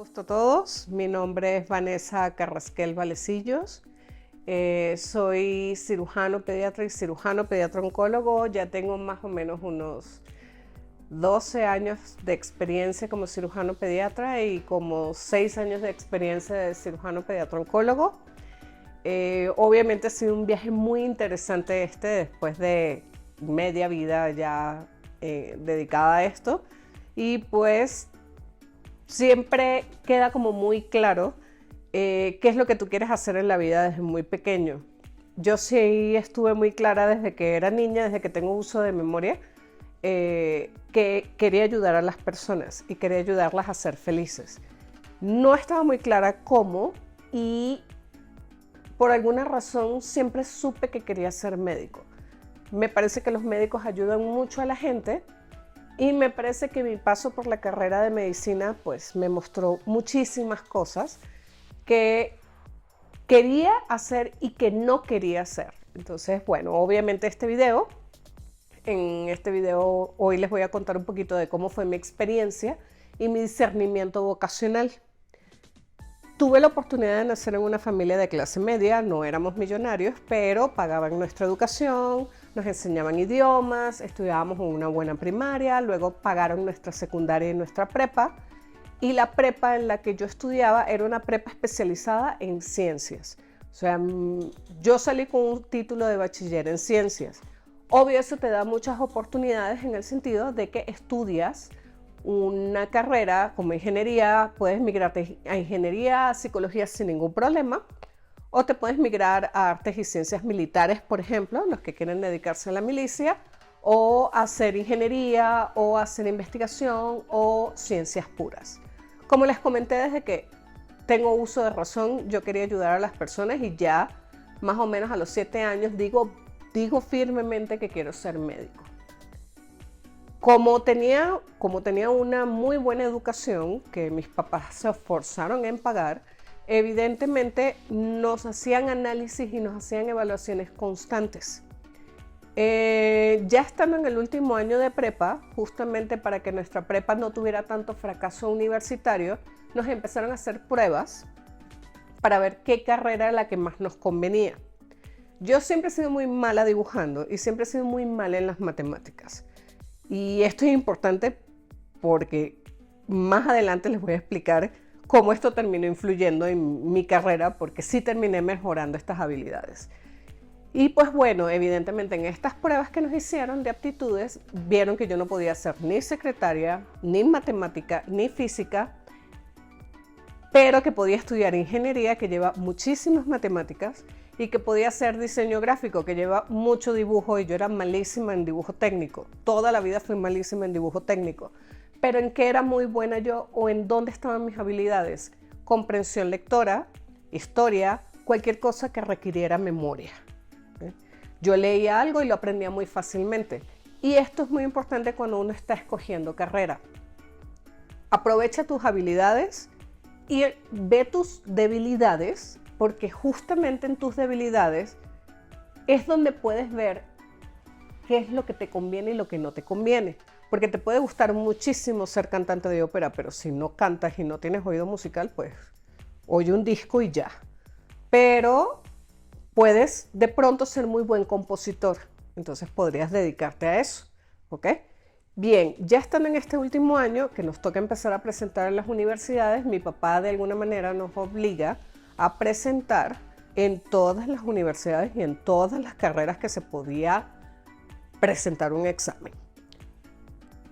Gusto a todos, mi nombre es Vanessa Carrasquel Valecillos, soy cirujano pediatra y cirujano pediatra oncólogo. Ya tengo más o menos unos 12 años de experiencia como cirujano pediatra y como 6 años de experiencia de cirujano pediatra oncólogo. Obviamente ha sido un viaje muy interesante después de media vida ya dedicada a esto, y pues siempre queda como muy claro qué es lo que tú quieres hacer en la vida desde muy pequeño. Yo sí estuve muy clara desde que era niña, desde que tengo uso de memoria, que quería ayudar a las personas y quería ayudarlas a ser felices. No estaba muy clara cómo, y por alguna razón siempre supe que quería ser médico. Me parece que los médicos ayudan mucho a la gente, y me parece que mi paso por la carrera de medicina pues me mostró muchísimas cosas que quería hacer y que no quería hacer. Entonces, bueno, obviamente en este video hoy les voy a contar un poquito de cómo fue mi experiencia y mi discernimiento vocacional. Tuve la oportunidad de nacer en una familia de clase media, no éramos millonarios, pero pagaban nuestra educación, nos enseñaban idiomas, estudiábamos en una buena primaria, luego pagaron nuestra secundaria y nuestra prepa. Y la prepa en la que yo estudiaba era una prepa especializada en ciencias. O sea, yo salí con un título de bachiller en ciencias. Obvio, eso te da muchas oportunidades en el sentido de que estudias una carrera como ingeniería, puedes migrarte a ingeniería, a psicología sin ningún problema, o te puedes migrar a artes y ciencias militares, por ejemplo, los que quieren dedicarse a la milicia, o hacer ingeniería, o hacer investigación, o ciencias puras. Como les comenté, desde que tengo uso de razón, yo quería ayudar a las personas, y ya más o menos a los 7 años digo firmemente que quiero ser médico. Como tenía una muy buena educación, que mis papás se esforzaron en pagar, evidentemente nos hacían análisis y nos hacían evaluaciones constantes. Ya estando en el último año de prepa, justamente para que nuestra prepa no tuviera tanto fracaso universitario, nos empezaron a hacer pruebas para ver qué carrera era la que más nos convenía. Yo siempre he sido muy mala dibujando y siempre he sido muy mala en las matemáticas. Y esto es importante porque más adelante les voy a explicar cómo esto terminó influyendo en mi carrera, porque sí terminé mejorando estas habilidades. Y pues bueno, evidentemente en estas pruebas que nos hicieron de aptitudes, vieron que yo no podía ser ni secretaria, ni matemática, ni física, pero que podía estudiar ingeniería, que lleva muchísimas matemáticas, y que podía hacer diseño gráfico, que lleva mucho dibujo, y yo era malísima en dibujo técnico. Toda la vida fui malísima en dibujo técnico. Pero ¿en qué era muy buena yo, o en dónde estaban mis habilidades? Comprensión lectora, historia, cualquier cosa que requiriera memoria. Yo leía algo y lo aprendía muy fácilmente. Y esto es muy importante cuando uno está escogiendo carrera. Aprovecha tus habilidades y ve tus debilidades, porque justamente en tus debilidades es donde puedes ver qué es lo que te conviene y lo que no te conviene. Porque te puede gustar muchísimo ser cantante de ópera, pero si no cantas y no tienes oído musical, pues oye un disco y ya. Pero puedes de pronto ser muy buen compositor, entonces podrías dedicarte a eso, ¿ok? Bien, ya estando en este último año que nos toca empezar a presentar en las universidades, mi papá de alguna manera nos obliga a presentar en todas las universidades y en todas las carreras que se podía presentar un examen.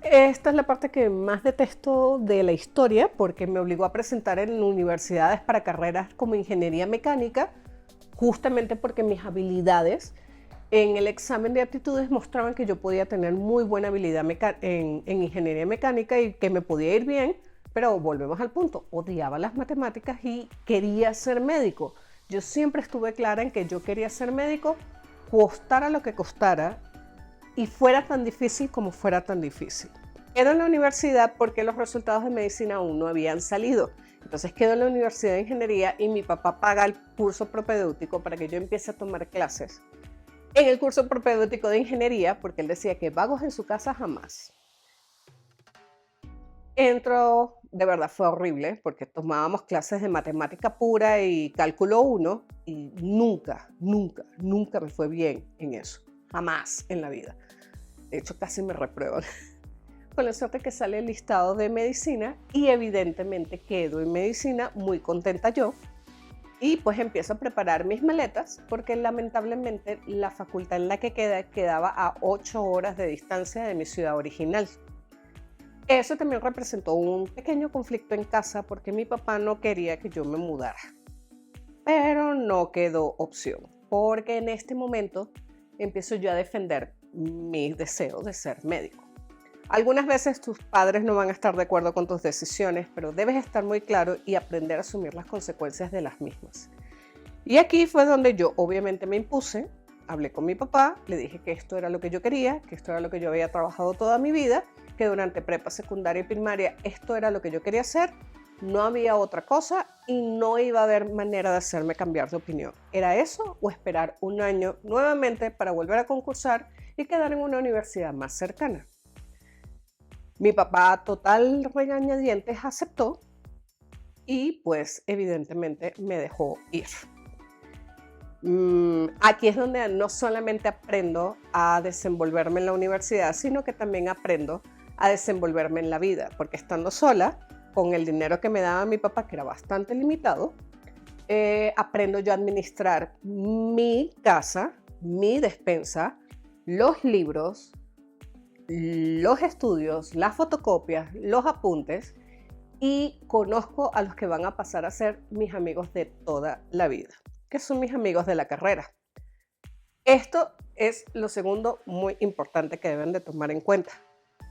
Esta es la parte que más detesto de la historia, porque me obligó a presentar en universidades para carreras como ingeniería mecánica, justamente porque mis habilidades en el examen de aptitudes mostraban que yo podía tener muy buena habilidad en ingeniería mecánica y que me podía ir bien. Pero volvemos al punto, odiaba las matemáticas y quería ser médico. Yo siempre estuve clara en que yo quería ser médico, costara lo que costara, y fuera tan difícil como fuera tan difícil. Quedo en la universidad porque los resultados de medicina aún no habían salido. Entonces quedo en la Universidad de Ingeniería y mi papá paga el curso propedéutico para que yo empiece a tomar clases en el curso propedéutico de ingeniería, porque él decía que vagos en su casa jamás. Entro de verdad fue horrible porque tomábamos clases de matemática pura y cálculo uno y nunca, nunca, nunca me fue bien en eso. Jamás en la vida. De hecho, casi me reprueban. Con la suerte que sale el listado de medicina y evidentemente quedo en medicina, muy contenta yo. Y pues empiezo a preparar mis maletas porque lamentablemente la facultad en la que quedaba a 8 horas de distancia de mi ciudad original. Eso también representó un pequeño conflicto en casa porque mi papá no quería que yo me mudara. Pero no quedó opción, porque en este momento empiezo yo a defender mi deseo de ser médico. Algunas veces tus padres no van a estar de acuerdo con tus decisiones, pero debes estar muy claro y aprender a asumir las consecuencias de las mismas. Y aquí fue donde yo obviamente me impuse, hablé con mi papá, le dije que esto era lo que yo quería, que esto era lo que yo había trabajado toda mi vida, que durante prepa, secundaria y primaria esto era lo que yo quería hacer, no había otra cosa y no iba a haber manera de hacerme cambiar de opinión. ¿Era eso o esperar un año nuevamente para volver a concursar y quedar en una universidad más cercana? Mi papá, total regañadientes, aceptó y pues evidentemente me dejó ir. Aquí es donde no solamente aprendo a desenvolverme en la universidad, sino que también aprendo a desenvolverme en la vida, porque estando sola, con el dinero que me daba mi papá, que era bastante limitado, aprendo yo a administrar mi casa, mi despensa, los libros, los estudios, las fotocopias, los apuntes y conozco a los que van a pasar a ser mis amigos de toda la vida, que son mis amigos de la carrera. Esto es lo segundo muy importante que deben de tomar en cuenta.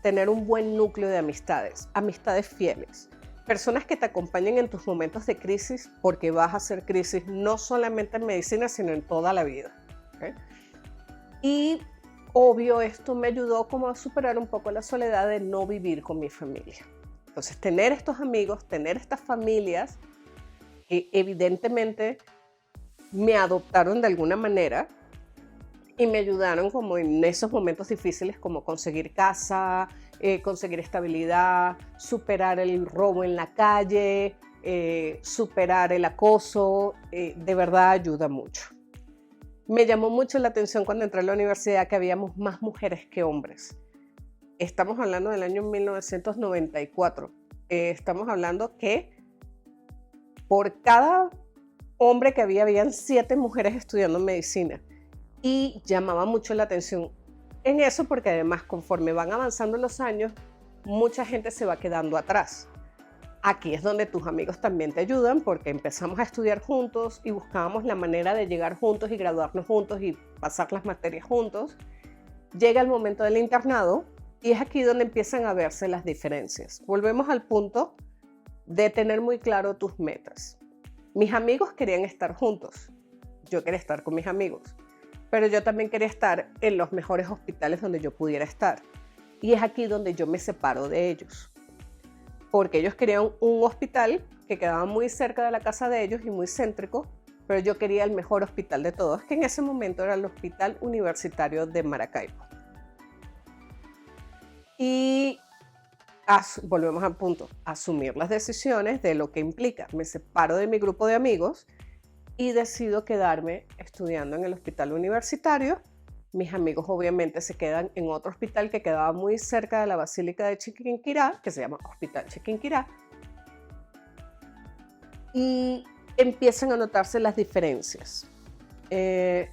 Tener un buen núcleo de amistades, amistades fieles, personas que te acompañen en tus momentos de crisis, porque vas a hacer crisis no solamente en medicina, sino en toda la vida. ¿Okay? Y obvio, esto me ayudó como a superar un poco la soledad de no vivir con mi familia. Entonces, tener estos amigos, tener estas familias que evidentemente me adoptaron de alguna manera y me ayudaron como en esos momentos difíciles, como conseguir casa, conseguir estabilidad, superar el robo en la calle, superar el acoso, de verdad ayuda mucho. Me llamó mucho la atención cuando entré a la universidad que habíamos más mujeres que hombres. Estamos hablando del año 1994. Estamos hablando que por cada hombre que habían 7 mujeres estudiando medicina. Y llamaba mucho la atención en eso porque además conforme van avanzando los años, mucha gente se va quedando atrás. Aquí es donde tus amigos también te ayudan porque empezamos a estudiar juntos y buscábamos la manera de llegar juntos y graduarnos juntos y pasar las materias juntos. Llega el momento del internado y es aquí donde empiezan a verse las diferencias. Volvemos al punto de tener muy claro tus metas. Mis amigos querían estar juntos, yo quería estar con mis amigos, pero yo también quería estar en los mejores hospitales donde yo pudiera estar. Y es aquí donde yo me separo de ellos, porque ellos querían un hospital que quedaba muy cerca de la casa de ellos y muy céntrico, pero yo quería el mejor hospital de todos, que en ese momento era el Hospital Universitario de Maracaibo. Y volvemos al punto, asumir las decisiones de lo que implica. Me separo de mi grupo de amigos y decido quedarme estudiando en el hospital universitario. Mis amigos obviamente se quedan en otro hospital que quedaba muy cerca de la Basílica de Chiquinquirá, que se llama Hospital Chiquinquirá, y empiezan a notarse las diferencias. En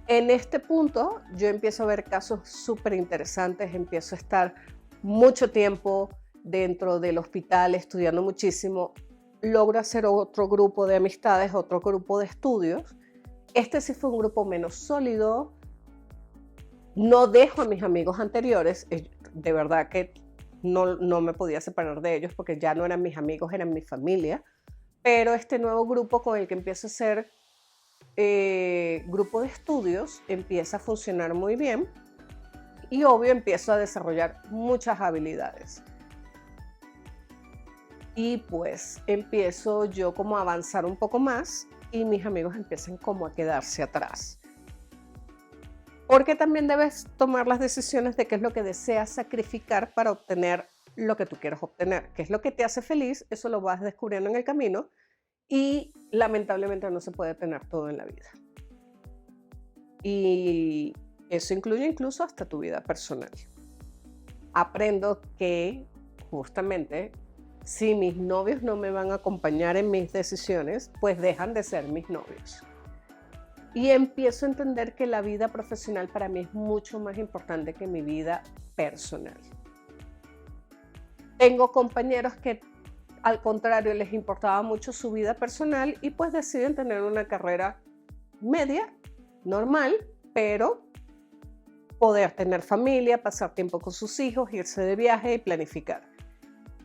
este punto yo empiezo a ver casos súper interesantes, empiezo a estar mucho tiempo dentro del hospital estudiando muchísimo, logro hacer otro grupo de amistades, otro grupo de estudios. Este sí fue un grupo menos sólido, no dejo a mis amigos anteriores, de verdad que no me podía separar de ellos porque ya no eran mis amigos, eran mi familia, pero este nuevo grupo con el que empiezo a hacer grupo de estudios empieza a funcionar muy bien y obvio empiezo a desarrollar muchas habilidades. Y pues empiezo yo como a avanzar un poco más y mis amigos empiezan como a quedarse atrás. Porque también debes tomar las decisiones de qué es lo que deseas sacrificar para obtener lo que tú quieras obtener. ¿Qué es lo que te hace feliz? Eso lo vas descubriendo en el camino y lamentablemente no se puede tener todo en la vida. Y eso incluye incluso hasta tu vida personal. Aprendo que justamente si mis novios no me van a acompañar en mis decisiones, pues dejan de ser mis novios. Y empiezo a entender que la vida profesional para mí es mucho más importante que mi vida personal. Tengo compañeros que al contrario les importaba mucho su vida personal y pues deciden tener una carrera media, normal, pero poder tener familia, pasar tiempo con sus hijos, irse de viaje y planificar.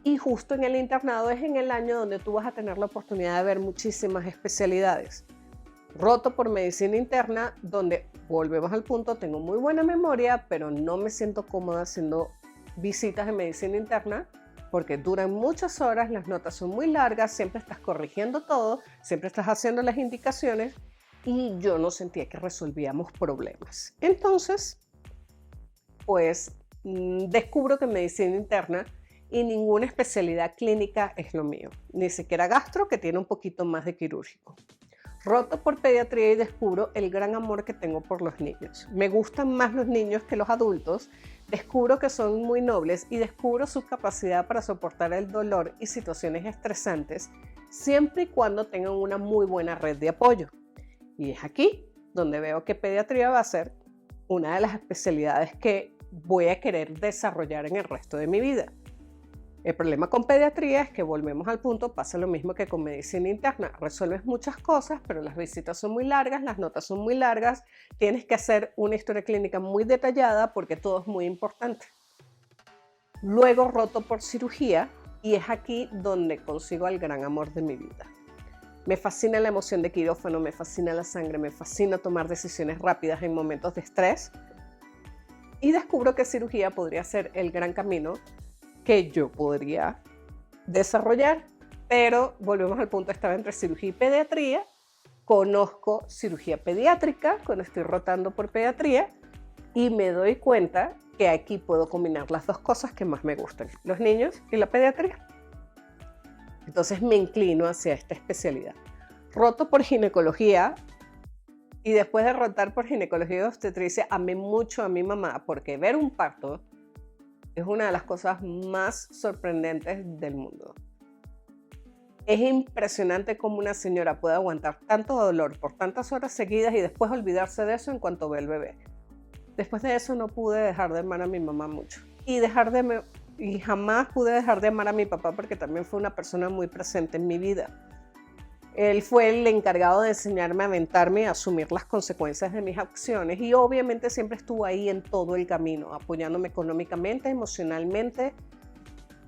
Y justo en el internado es en el año donde tú vas a tener la oportunidad de ver muchísimas especialidades. Roto por medicina interna, donde volvemos al punto, tengo muy buena memoria, pero no me siento cómoda haciendo visitas de medicina interna porque duran muchas horas, las notas son muy largas, siempre estás corrigiendo todo, siempre estás haciendo las indicaciones y yo no sentía que resolvíamos problemas. Entonces, pues descubro que medicina interna y ninguna especialidad clínica es lo mío, ni siquiera gastro, que tiene un poquito más de quirúrgico. Roto por pediatría y descubro el gran amor que tengo por los niños. Me gustan más los niños que los adultos, descubro que son muy nobles y descubro su capacidad para soportar el dolor y situaciones estresantes siempre y cuando tengan una muy buena red de apoyo. Y es aquí donde veo que pediatría va a ser una de las especialidades que voy a querer desarrollar en el resto de mi vida. El problema con pediatría es que volvemos al punto, pasa lo mismo que con medicina interna. Resuelves muchas cosas, pero las visitas son muy largas, las notas son muy largas, tienes que hacer una historia clínica muy detallada porque todo es muy importante. Luego roto por cirugía y es aquí donde consigo el gran amor de mi vida. Me fascina la emoción de quirófano, me fascina la sangre, me fascina tomar decisiones rápidas en momentos de estrés y descubro que cirugía podría ser el gran camino que yo podría desarrollar, pero volvemos al punto, estaba entre cirugía y pediatría, conozco cirugía pediátrica cuando estoy rotando por pediatría y me doy cuenta que aquí puedo combinar las dos cosas que más me gustan, los niños y la pediatría. Entonces me inclino hacia esta especialidad. Roto por ginecología y después de rotar por ginecología y obstetricia, amé mucho a mi mamá porque ver un parto es una de las cosas más sorprendentes del mundo. Es impresionante cómo una señora puede aguantar tanto dolor por tantas horas seguidas y después olvidarse de eso en cuanto ve el bebé. Después de eso no pude dejar de amar a mi mamá mucho. Y jamás pude dejar de amar a mi papá porque también fue una persona muy presente en mi vida. Él fue el encargado de enseñarme a aventarme y a asumir las consecuencias de mis acciones y obviamente siempre estuvo ahí en todo el camino, apoyándome económicamente, emocionalmente.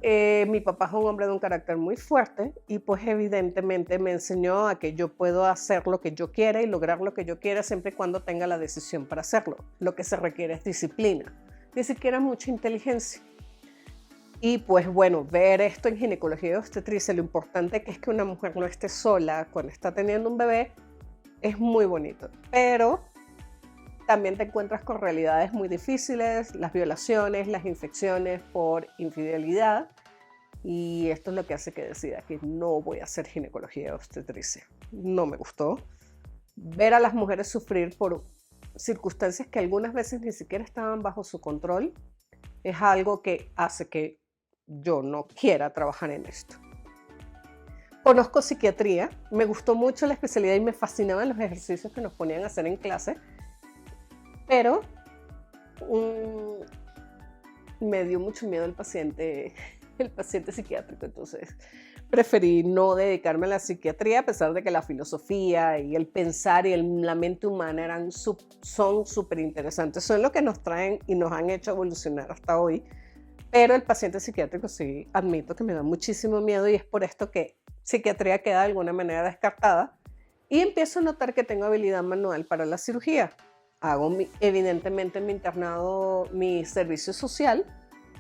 Mi papá es un hombre de un carácter muy fuerte y pues evidentemente me enseñó a que yo puedo hacer lo que yo quiera y lograr lo que yo quiera siempre y cuando tenga la decisión para hacerlo. Lo que se requiere es disciplina, ni siquiera mucha inteligencia. Y pues bueno, ver esto en ginecología y obstetricia, lo importante que es que una mujer no esté sola cuando está teniendo un bebé, es muy bonito. Pero también te encuentras con realidades muy difíciles, las violaciones, las infecciones por infidelidad. Y esto es lo que hace que decida que no voy a hacer ginecología y obstetricia. No me gustó. Ver a las mujeres sufrir por circunstancias que algunas veces ni siquiera estaban bajo su control es algo que hace que yo no quiera trabajar en esto. Conozco psiquiatría, me gustó mucho la especialidad y me fascinaban los ejercicios que nos ponían a hacer en clase, pero me dio mucho miedo el paciente psiquiátrico, entonces preferí no dedicarme a la psiquiatría a pesar de que la filosofía y el pensar y la mente humana son súper interesantes, son lo que nos traen y nos han hecho evolucionar hasta hoy. Pero el paciente psiquiátrico sí admito que me da muchísimo miedo y es por esto que psiquiatría queda de alguna manera descartada y empiezo a notar que tengo habilidad manual para la cirugía. Hago evidentemente en mi internado mi servicio social.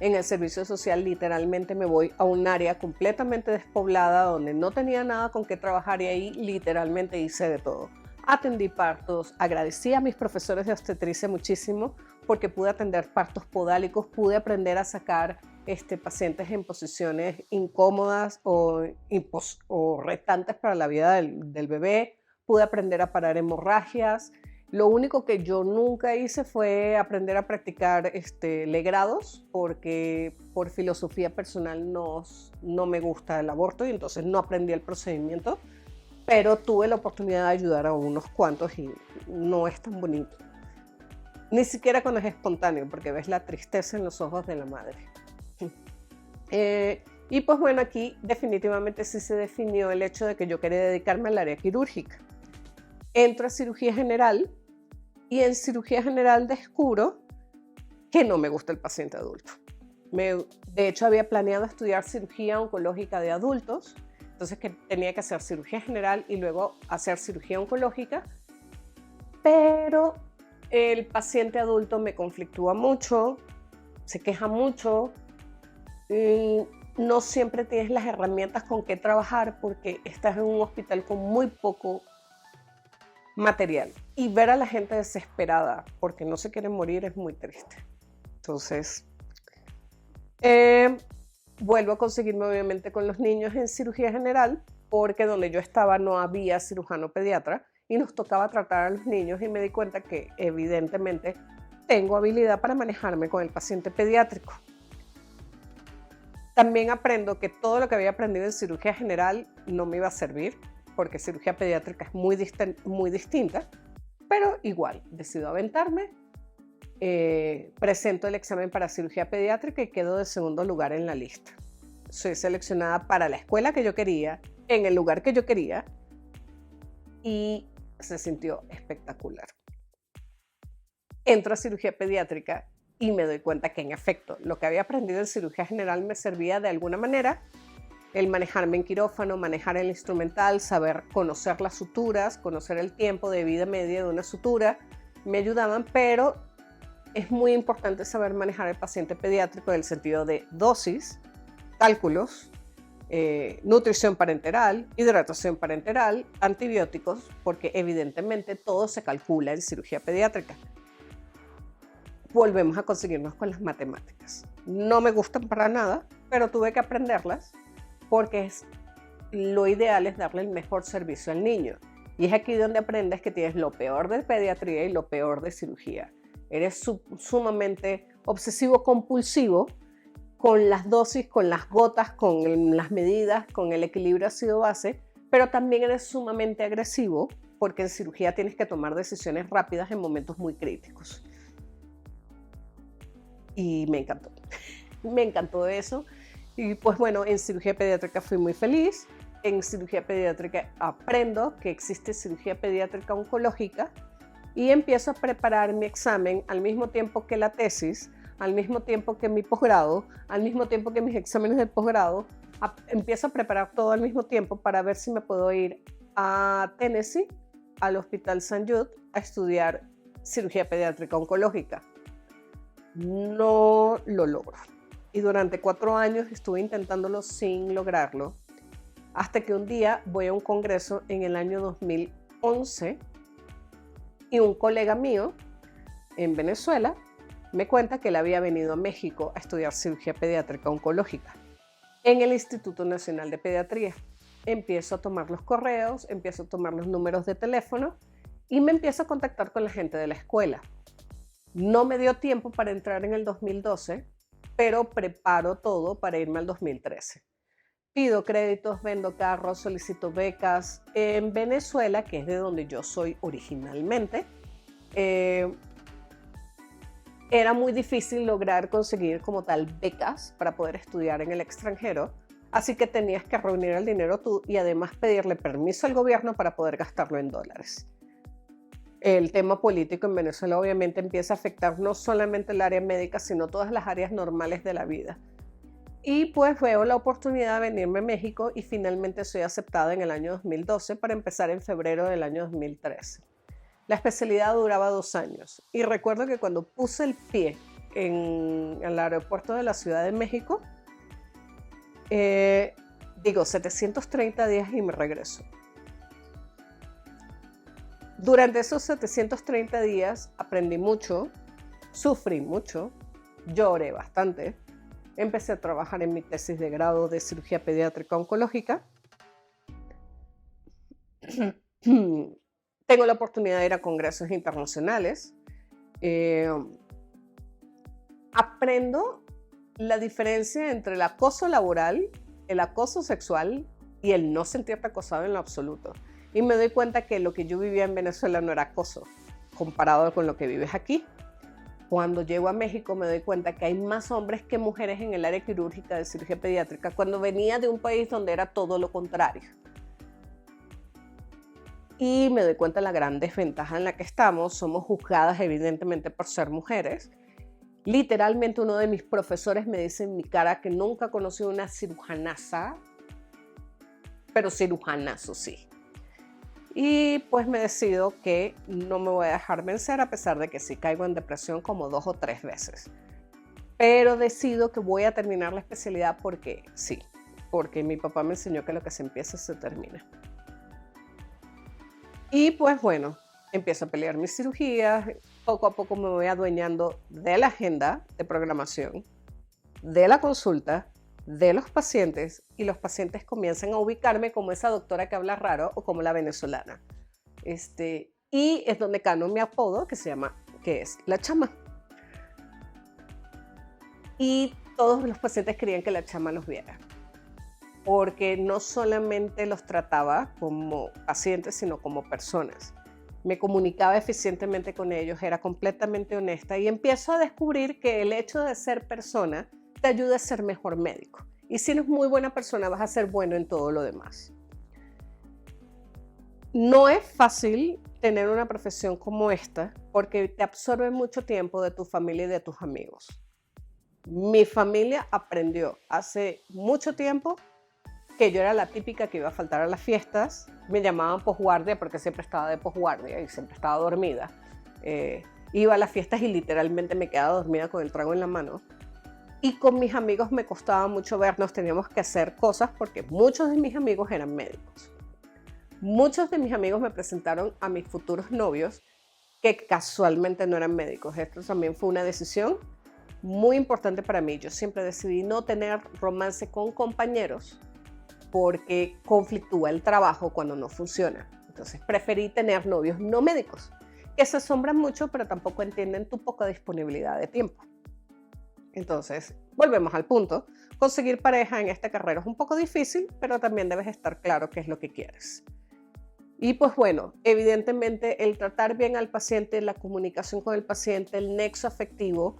En el servicio social literalmente me voy a un área completamente despoblada donde no tenía nada con qué trabajar y ahí literalmente hice de todo. Atendí partos, agradecí a mis profesores de obstetricia muchísimo porque pude atender partos podálicos, pude aprender a sacar pacientes en posiciones incómodas o retantes para la vida del bebé. Pude aprender a parar hemorragias. Lo único que yo nunca hice fue aprender a practicar legrados, porque por filosofía personal no me gusta el aborto y entonces no aprendí el procedimiento, pero tuve la oportunidad de ayudar a unos cuantos y no es tan bonito. Ni siquiera cuando es espontáneo, porque ves la tristeza en los ojos de la madre. Y pues bueno, aquí definitivamente sí se definió el hecho de que yo quería dedicarme al área quirúrgica. Entro a cirugía general y en cirugía general descubro que no me gusta el paciente adulto. De hecho, había planeado estudiar cirugía oncológica de adultos, entonces que tenía que hacer cirugía general y luego hacer cirugía oncológica, pero el paciente adulto me conflictúa mucho, se queja mucho, no siempre tienes las herramientas con que trabajar porque estás en un hospital con muy poco material y ver a la gente desesperada porque no se quiere morir es muy triste. Entonces, vuelvo a conseguirme obviamente con los niños en cirugía general porque donde yo estaba no había cirujano pediatra y nos tocaba tratar a los niños y me di cuenta que evidentemente tengo habilidad para manejarme con el paciente pediátrico. También aprendo que todo lo que había aprendido en cirugía general no me iba a servir, porque cirugía pediátrica es muy distinta, pero igual, decido aventarme, presento el examen para cirugía pediátrica y quedo de segundo lugar en la lista. Soy seleccionada para la escuela que yo quería, en el lugar que yo quería, y se sintió espectacular. Entro a cirugía pediátrica y me doy cuenta que en efecto lo que había aprendido en cirugía general me servía de alguna manera. El manejarme en quirófano, manejar el instrumental, saber conocer las suturas, conocer el tiempo de vida media de una sutura, me ayudaban, pero es muy importante saber manejar el paciente pediátrico en el sentido de dosis, cálculos, nutrición parenteral, hidratación parenteral, antibióticos, porque evidentemente todo se calcula en cirugía pediátrica. Volvemos a conseguirnos con las matemáticas. No me gustan para nada, pero tuve que aprenderlas porque lo ideal es darle el mejor servicio al niño. Y es aquí donde aprendes que tienes lo peor de pediatría y lo peor de cirugía. Eres sumamente obsesivo-compulsivo con las dosis, con las gotas, con las medidas, con el equilibrio ácido-base, pero también eres sumamente agresivo porque en cirugía tienes que tomar decisiones rápidas en momentos muy críticos. Y me encantó eso. Y pues bueno, en cirugía pediátrica fui muy feliz. En cirugía pediátrica aprendo que existe cirugía pediátrica oncológica y empiezo a preparar mi examen al mismo tiempo que la tesis, al mismo tiempo que mi posgrado, al mismo tiempo que mis exámenes de posgrado. Empiezo a preparar todo al mismo tiempo para ver si me puedo ir a Tennessee, al Hospital St. Jude, a estudiar cirugía pediátrica oncológica. No lo logro. Y durante 4 años estuve intentándolo sin lograrlo, hasta que un día voy a un congreso en el año 2011 y un colega mío en Venezuela me cuenta que él había venido a México a estudiar cirugía pediátrica oncológica en el Instituto Nacional de Pediatría. Empiezo a tomar los correos, empiezo a tomar los números de teléfono y me empiezo a contactar con la gente de la escuela. No me dio tiempo para entrar en el 2012, pero preparo todo para irme al 2013. Pido créditos, vendo carros, solicito becas. En Venezuela, que es de donde yo soy originalmente, era muy difícil lograr conseguir como tal becas para poder estudiar en el extranjero, así que tenías que reunir el dinero tú y además pedirle permiso al gobierno para poder gastarlo en dólares. El tema político en Venezuela obviamente empieza a afectar no solamente el área médica, sino todas las áreas normales de la vida. Y pues veo la oportunidad de venirme a México y finalmente soy aceptada en el año 2012 para empezar en febrero del año 2013. La especialidad duraba 2 años y recuerdo que cuando puse el pie en el aeropuerto de la Ciudad de México, digo 730 días y me regreso. Durante esos 730 días aprendí mucho, sufrí mucho, lloré bastante, empecé a trabajar en mi tesis de grado de cirugía pediátrica oncológica. Tengo la oportunidad de ir a congresos internacionales. Aprendo la diferencia entre el acoso laboral, el acoso sexual y el no sentirte acosado en lo absoluto. Y me doy cuenta que lo que yo vivía en Venezuela no era acoso, comparado con lo que vives aquí. Cuando llego a México me doy cuenta que hay más hombres que mujeres en el área quirúrgica de cirugía pediátrica, cuando venía de un país donde era todo lo contrario. Y me doy cuenta de la gran desventaja en la que estamos. Somos juzgadas evidentemente por ser mujeres. Literalmente uno de mis profesores me dice en mi cara que nunca conocí una cirujanaza, pero cirujanazo sí. Y pues me decido que no me voy a dejar vencer, a pesar de que sí caigo en depresión como 2 o 3 veces. Pero decido que voy a terminar la especialidad porque sí, porque mi papá me enseñó que lo que se empieza se termina. Y pues bueno, empiezo a pelear mis cirugías, poco a poco me voy adueñando de la agenda de programación, de la consulta, de los pacientes, y los pacientes comienzan a ubicarme como esa doctora que habla raro o como la venezolana. Y es donde gano mi apodo que es la chama. Y todos los pacientes querían que la chama los viera, porque no solamente los trataba como pacientes, sino como personas. Me comunicaba eficientemente con ellos, era completamente honesta, y empiezo a descubrir que el hecho de ser persona te ayuda a ser mejor médico. Y si eres muy buena persona, vas a ser bueno en todo lo demás. No es fácil tener una profesión como esta, porque te absorbe mucho tiempo de tu familia y de tus amigos. Mi familia aprendió hace mucho tiempo que yo era la típica que iba a faltar a las fiestas. Me llamaban posguardia porque siempre estaba de posguardia y siempre estaba dormida. Iba a las fiestas y literalmente me quedaba dormida con el trago en la mano. Y con mis amigos me costaba mucho vernos, teníamos que hacer cosas porque muchos de mis amigos eran médicos. Muchos de mis amigos me presentaron a mis futuros novios que casualmente no eran médicos. Esto también fue una decisión muy importante para mí. Yo siempre decidí no tener romance con compañeros porque conflictúa el trabajo cuando no funciona. Entonces preferí tener novios no médicos, que se asombran mucho, pero tampoco entienden tu poca disponibilidad de tiempo. Entonces, volvemos al punto. Conseguir pareja en esta carrera es un poco difícil, pero también debes estar claro qué es lo que quieres. Y pues bueno, evidentemente el tratar bien al paciente, la comunicación con el paciente, el nexo afectivo,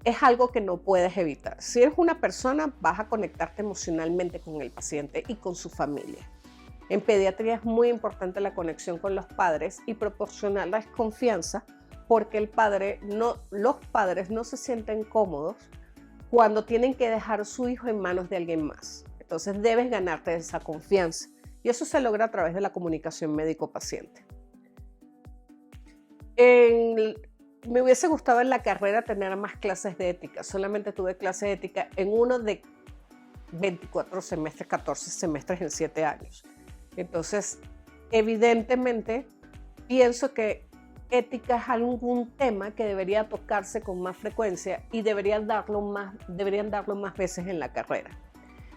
es algo que no puedes evitar. Si eres una persona, vas a conectarte emocionalmente con el paciente y con su familia. En pediatría es muy importante la conexión con los padres y proporcionarles confianza, porque los padres no se sienten cómodos cuando tienen que dejar a su hijo en manos de alguien más. Entonces debes ganarte esa confianza, y eso se logra a través de la comunicación médico-paciente. Me hubiese gustado en la carrera tener más clases de ética. Solamente tuve clases de ética en uno de 24 semestres, 14 semestres en 7 años. Entonces, evidentemente, pienso que ética es algún tema que debería tocarse con más frecuencia y deberían darlo más veces en la carrera.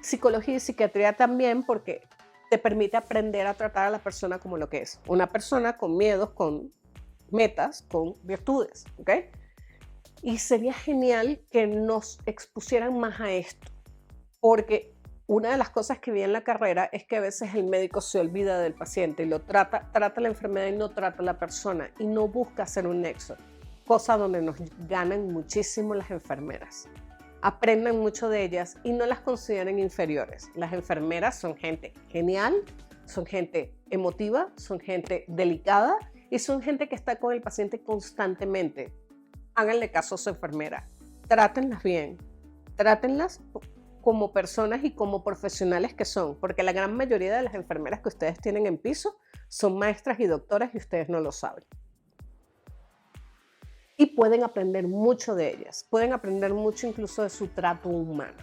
Psicología y psiquiatría también, porque te permite aprender a tratar a la persona como lo que es. Una persona con miedos, con metas, con virtudes, ¿ok? Y sería genial que nos expusieran más a esto, porque una de las cosas que vi en la carrera es que a veces el médico se olvida del paciente y lo trata la enfermedad y no trata a la persona, y no busca hacer un nexo, cosa donde nos ganan muchísimo las enfermeras. Aprendan mucho de ellas y no las consideren inferiores. Las enfermeras son gente genial, son gente emotiva, son gente delicada y son gente que está con el paciente constantemente. Háganle caso a su enfermera, trátenlas bien, trátenlas como personas y como profesionales que son, porque la gran mayoría de las enfermeras que ustedes tienen en piso son maestras y doctoras y ustedes no lo saben. Y pueden aprender mucho de ellas, pueden aprender mucho incluso de su trato humano.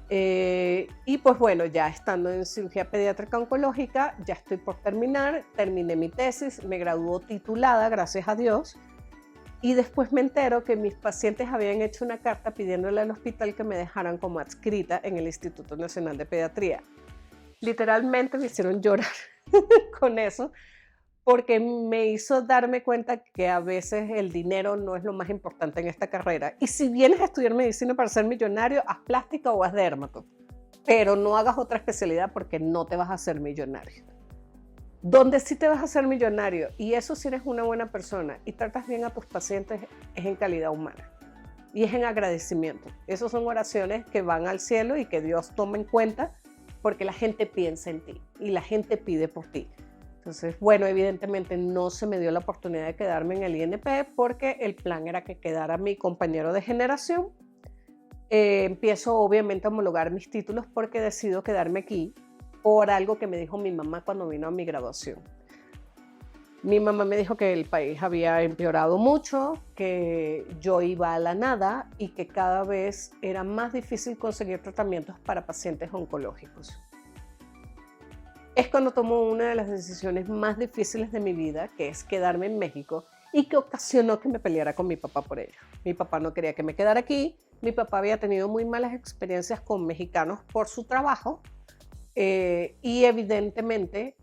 Y pues bueno, ya estando en cirugía pediátrica oncológica, ya estoy por terminé mi tesis, me graduó titulada, gracias a Dios, Y después me entero que mis pacientes habían hecho una carta pidiéndole al hospital que me dejaran como adscrita en el Instituto Nacional de Pediatría. Literalmente me hicieron llorar con eso, porque me hizo darme cuenta que a veces el dinero no es lo más importante en esta carrera. Y si vienes a estudiar medicina para ser millonario, haz plástica o haz dermato, pero no hagas otra especialidad porque no te vas a hacer millonario. Donde sí te vas a hacer millonario, y eso si eres una buena persona y tratas bien a tus pacientes, es en calidad humana y es en agradecimiento. Esas son oraciones que van al cielo y que Dios toma en cuenta porque la gente piensa en ti y la gente pide por ti. Entonces, bueno, evidentemente no se me dio la oportunidad de quedarme en el INP porque el plan era que quedara mi compañero de generación. Empiezo obviamente a homologar mis títulos porque decido quedarme aquí por algo que me dijo mi mamá cuando vino a mi graduación. Mi mamá me dijo que el país había empeorado mucho, que yo iba a la nada y que cada vez era más difícil conseguir tratamientos para pacientes oncológicos. Es cuando tomo una de las decisiones más difíciles de mi vida, que es quedarme en México, y que ocasionó que me peleara con mi papá por ello. Mi papá no quería que me quedara aquí, mi papá había tenido muy malas experiencias con mexicanos por su trabajo, y evidentemente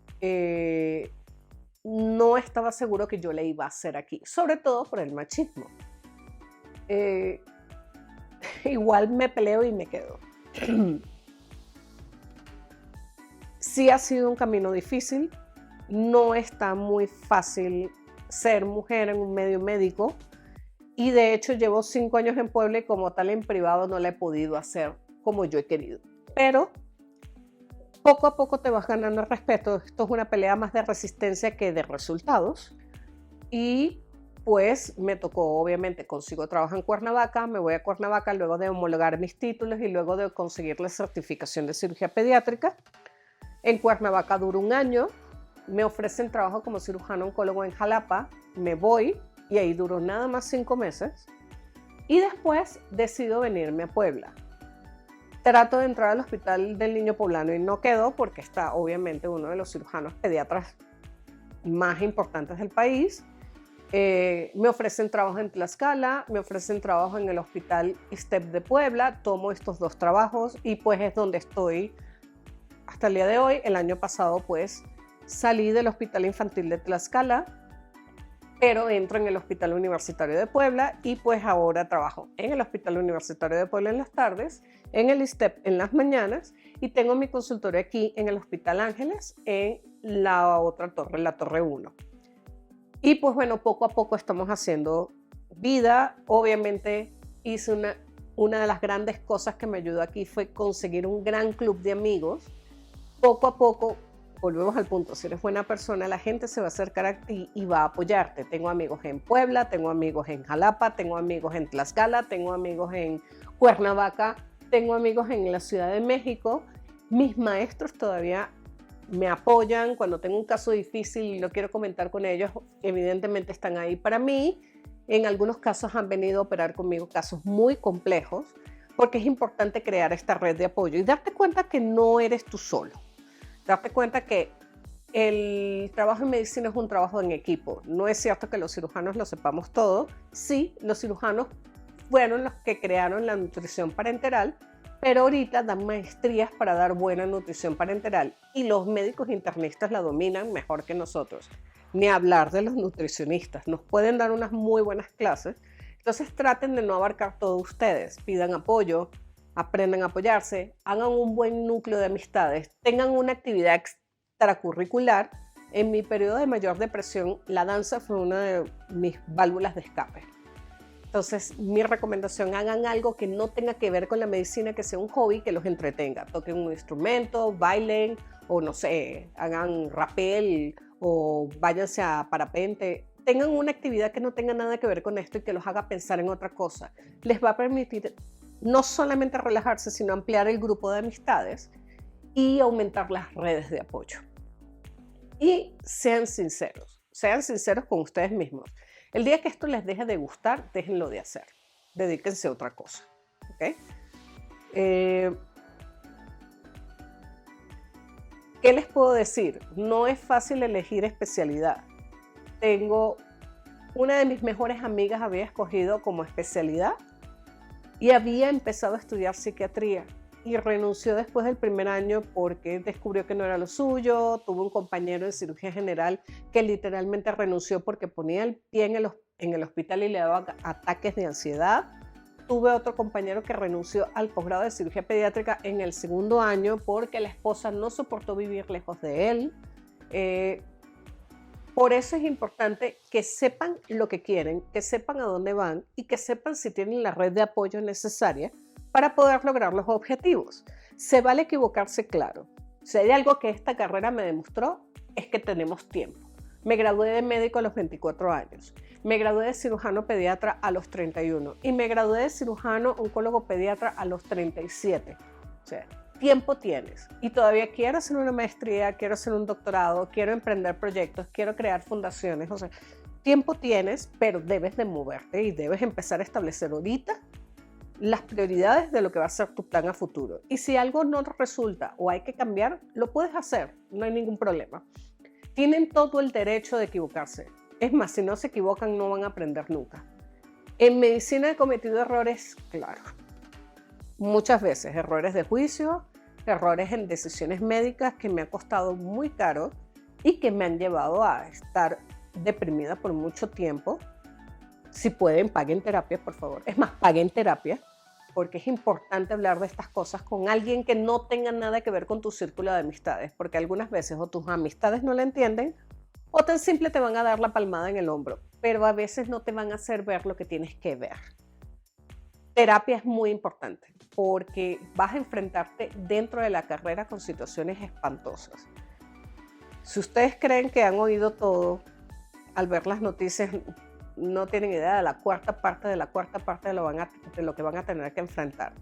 no estaba seguro que yo le iba a hacer aquí, sobre todo por el machismo. Igual me peleo y me quedo. Sí ha sido un camino difícil, no está muy fácil ser mujer en un medio médico y de hecho llevo 5 años en Puebla y como tal en privado no la he podido hacer como yo he querido. Pero poco a poco te vas ganando el respeto. Esto es una pelea más de resistencia que de resultados. Y pues me tocó, obviamente, consigo trabajo en Cuernavaca, me voy a Cuernavaca luego de homologar mis títulos y luego de conseguir la certificación de cirugía pediátrica. En Cuernavaca duro 1 año, me ofrecen trabajo como cirujano oncólogo en Jalapa, me voy y ahí duro nada más 5 meses. Y después decido venirme a Puebla. Trato de entrar al Hospital del Niño Poblano y no quedo porque está obviamente uno de los cirujanos pediatras más importantes del país. Me ofrecen trabajo en Tlaxcala, me ofrecen trabajo en el Hospital ISTEP de Puebla, tomo estos 2 trabajos y pues es donde estoy hasta el día de hoy. El año pasado pues salí del Hospital Infantil de Tlaxcala, pero entro en el Hospital Universitario de Puebla y pues ahora trabajo en el Hospital Universitario de Puebla en las tardes, en el ISTEP en las mañanas y tengo mi consultorio aquí en el Hospital Ángeles en la otra torre, la Torre 1. Y pues bueno, poco a poco estamos haciendo vida. Obviamente hice una de las grandes cosas que me ayudó aquí fue conseguir un gran club de amigos. Poco a poco, volvemos al punto, si eres buena persona, la gente se va a acercar a ti y va a apoyarte. Tengo amigos en Puebla, tengo amigos en Jalapa, tengo amigos en Tlaxcala, tengo amigos en Cuernavaca, tengo amigos en la Ciudad de México. Mis maestros todavía me apoyan cuando tengo un caso difícil y lo quiero comentar con ellos, evidentemente están ahí para mí. En algunos casos han venido a operar conmigo casos muy complejos, porque es importante crear esta red de apoyo y darte cuenta que no eres tú solo. Darte cuenta que el trabajo en medicina es un trabajo en equipo. No es cierto que los cirujanos lo sepamos todo. Sí, los cirujanos fueron los que crearon la nutrición parenteral, pero ahorita dan maestrías para dar buena nutrición parenteral y los médicos internistas la dominan mejor que nosotros. Ni hablar de los nutricionistas, nos pueden dar unas muy buenas clases. Entonces traten de no abarcar todo ustedes, pidan apoyo, aprendan a apoyarse, hagan un buen núcleo de amistades, tengan una actividad extracurricular. En mi periodo de mayor depresión, la danza fue una de mis válvulas de escape. Entonces, mi recomendación, hagan algo que no tenga que ver con la medicina, que sea un hobby que los entretenga. Toquen un instrumento, bailen o no sé, hagan rappel o váyanse a parapente. Tengan una actividad que no tenga nada que ver con esto y que los haga pensar en otra cosa. Les va a permitir no solamente relajarse, sino ampliar el grupo de amistades y aumentar las redes de apoyo. Y sean sinceros con ustedes mismos. El día que esto les deje de gustar, déjenlo de hacer. Dedíquense a otra cosa. ¿Okay? ¿Qué les puedo decir? No es fácil elegir especialidad. Tengo una de mis mejores amigas había escogido como especialidad y había empezado a estudiar psiquiatría y renunció después del primer año porque descubrió que no era lo suyo. Tuvo un compañero en cirugía general que literalmente renunció porque ponía el pie en el hospital y le daba ataques de ansiedad. Tuve otro compañero que renunció al posgrado de cirugía pediátrica en el segundo año porque la esposa no soportó vivir lejos de él. Por eso es importante que sepan lo que quieren, que sepan a dónde van y que sepan si tienen la red de apoyo necesaria para poder lograr los objetivos. Se vale equivocarse, claro. Si hay algo que esta carrera me demostró, es que tenemos tiempo. Me gradué de médico a los 24 años. Me gradué de cirujano pediatra a los 31 y me gradué de cirujano oncólogo pediatra a los 37. O sea, tiempo tienes. Y todavía quiero hacer una maestría, quiero hacer un doctorado, quiero emprender proyectos, quiero crear fundaciones. O sea, tiempo tienes, pero debes de moverte y debes empezar a establecer ahorita las prioridades de lo que va a ser tu plan a futuro. Y si algo no resulta o hay que cambiar, lo puedes hacer, no hay ningún problema. Tienen todo el derecho de equivocarse. Es más, si no se equivocan, no van a aprender nunca. En medicina he cometido errores, claro. Muchas veces, errores de juicio, errores en decisiones médicas que me ha costado muy caro y que me han llevado a estar deprimida por mucho tiempo. Si pueden, paguen terapia, por favor. Es más, paguen terapia, porque es importante hablar de estas cosas con alguien que no tenga nada que ver con tu círculo de amistades, porque algunas veces o tus amistades no la entienden o tan simple te van a dar la palmada en el hombro, pero a veces no te van a hacer ver lo que tienes que ver. Terapia es muy importante porque vas a enfrentarte dentro de la carrera con situaciones espantosas. Si ustedes creen que han oído todo, al ver las noticias no tienen idea de la cuarta parte de lo que van a tener que enfrentar.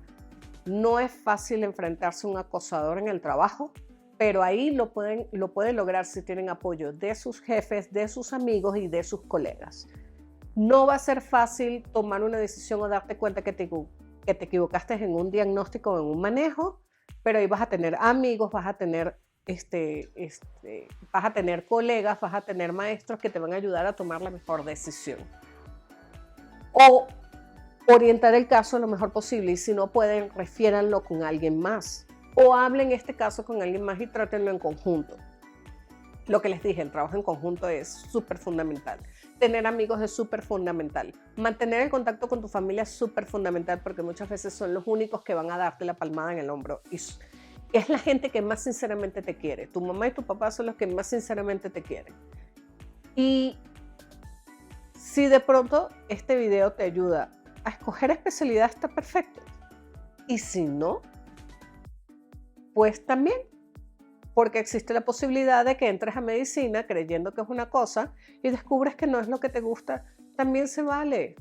No es fácil enfrentarse a un acosador en el trabajo, pero ahí lo pueden lograr si tienen apoyo de sus jefes, de sus amigos y de sus colegas. No va a ser fácil tomar una decisión o darte cuenta que te equivocaste en un diagnóstico o en un manejo, pero ahí vas a tener amigos, vas a tener colegas, vas a tener maestros que te van a ayudar a tomar la mejor decisión. O orientar el caso lo mejor posible y si no pueden, refiéranlo con alguien más. O hablen este caso con alguien más y trátenlo en conjunto. Lo que les dije, el trabajo en conjunto es súper fundamental. Tener amigos es súper fundamental. Mantener el contacto con tu familia es súper fundamental porque muchas veces son los únicos que van a darte la palmada en el hombro. Y es la gente que más sinceramente te quiere. Tu mamá y tu papá son los que más sinceramente te quieren. Y si de pronto este video te ayuda a escoger especialidad, está perfecto. Y si no, pues también, porque existe la posibilidad de que entres a medicina creyendo que es una cosa y descubres que no es lo que te gusta, también se vale.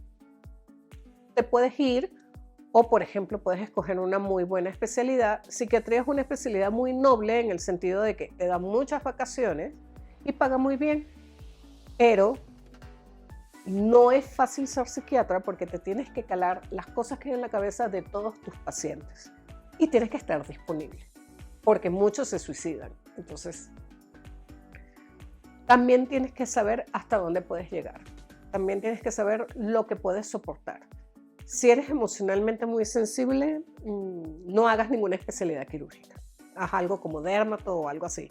Te puedes ir o, por ejemplo, puedes escoger una muy buena especialidad. Psiquiatría es una especialidad muy noble en el sentido de que te da muchas vacaciones y paga muy bien, pero no es fácil ser psiquiatra porque te tienes que calar las cosas que hay en la cabeza de todos tus pacientes y tienes que estar disponible, porque muchos se suicidan. Entonces, también tienes que saber hasta dónde puedes llegar. También tienes que saber lo que puedes soportar. Si eres emocionalmente muy sensible, no hagas ninguna especialidad quirúrgica. Haz algo como dermato o algo así.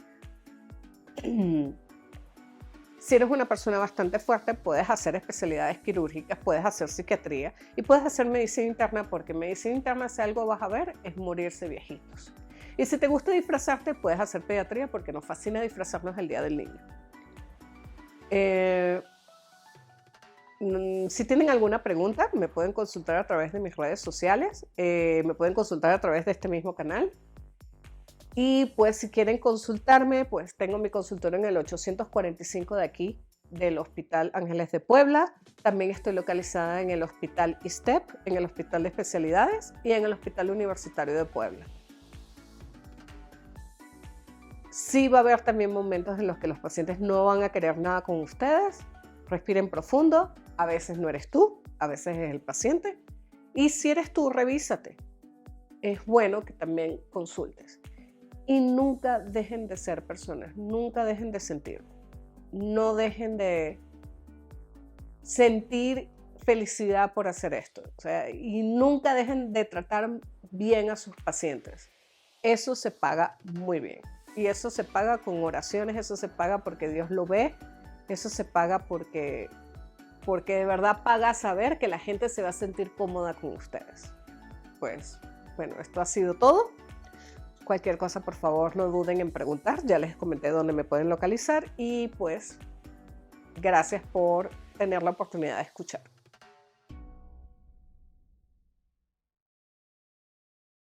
Si eres una persona bastante fuerte, puedes hacer especialidades quirúrgicas, puedes hacer psiquiatría y puedes hacer medicina interna, porque medicina interna, si algo vas a ver, es morirse viejitos. Y si te gusta disfrazarte, puedes hacer pediatría, porque nos fascina disfrazarnos el Día del Niño. Si tienen alguna pregunta, me pueden consultar a través de mis redes sociales, me pueden consultar a través de este mismo canal. Y pues si quieren consultarme, pues tengo mi consultorio en el 845 de aquí, del Hospital Ángeles de Puebla. También estoy localizada en el Hospital ISTEP, en el Hospital de Especialidades y en el Hospital Universitario de Puebla. Sí va a haber también momentos en los que los pacientes no van a querer nada con ustedes. Respiren profundo. A veces no eres tú, a veces es el paciente. Y si eres tú, revísate. Es bueno que también consultes. Y nunca dejen de ser personas, nunca dejen de sentir. No dejen de sentir felicidad por hacer esto. O sea, y nunca dejen de tratar bien a sus pacientes. Eso se paga muy bien. Y eso se paga con oraciones, eso se paga porque Dios lo ve, eso se paga porque de verdad paga saber que la gente se va a sentir cómoda con ustedes. Pues, bueno, esto ha sido todo. Cualquier cosa, por favor, no duden en preguntar. Ya les comenté dónde me pueden localizar y pues, gracias por tener la oportunidad de escuchar.